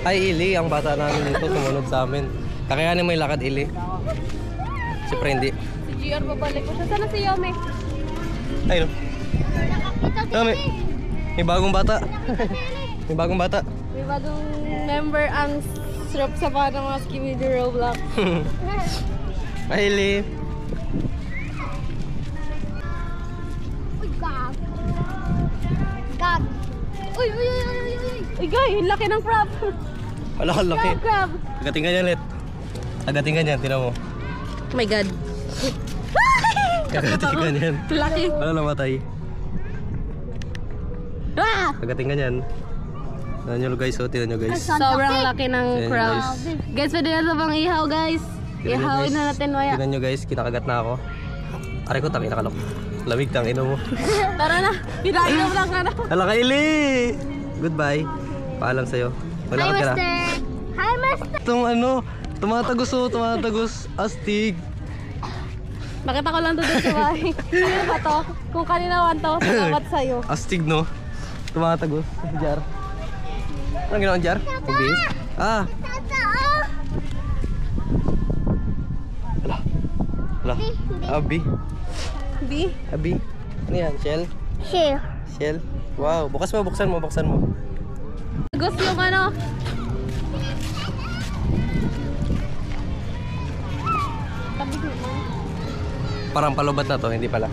Ay, Ili, ang bata namin dito, sumunod sa amin. Kakayanin mo yung lakad, Ili. Siyempre hindi. Si GR babalik ko siya. Sana si Yome? Ayun. Dami. May bagong bata. May bagong bata. May bagong member ang sarap sa mga ng mga Skibidi Roblox. Ay, Ili. Uy, gag. Gag. Uy, uy, uy, uy, uy, uy. Uy, guy, yung laki ng crab. Wala kang laki. Crab. Agating ka niyan, Let. Agating ka niyan, tinan mo. Oh my God. Agating ka niyan. Laki. Wala namatay. Ah! Agating ka niyan. Tinan nyo guys, oh. Tinan nyo guys. Sobrang laki ng Ayan, crab. guys. Guys, pwede na ito pang ihaw, guys. Tinan nyo, Ihawin guys. na natin, Maya. Tinan nyo guys, kinakagat na ako. Aray ko, tangin nakalok. Lamig, tangin mo. Tara na. Pinainom lang ka na. Hala ka, Ili! Goodbye. Paalam sa'yo. Hi, Maglakad ka na. Master. Hi, Master. Itong ano, tumatagos oh, tumatagos. Astig. Bakit ako lang to dun sa bahay? Ano ba to? Kung kanina 1,000, dapat sa'yo. Astig no. Tumatagos. Jar. Anong ginawa Jar? Ibis? Ah. Hala. Hala. Abi. B? Abi. Ano yan? Shell? Here. Shell? Wow. Bukas mo, buksan mo, buksan mo. Gusto yung ano? Tabi naman. Parang palubat na to, hindi pala.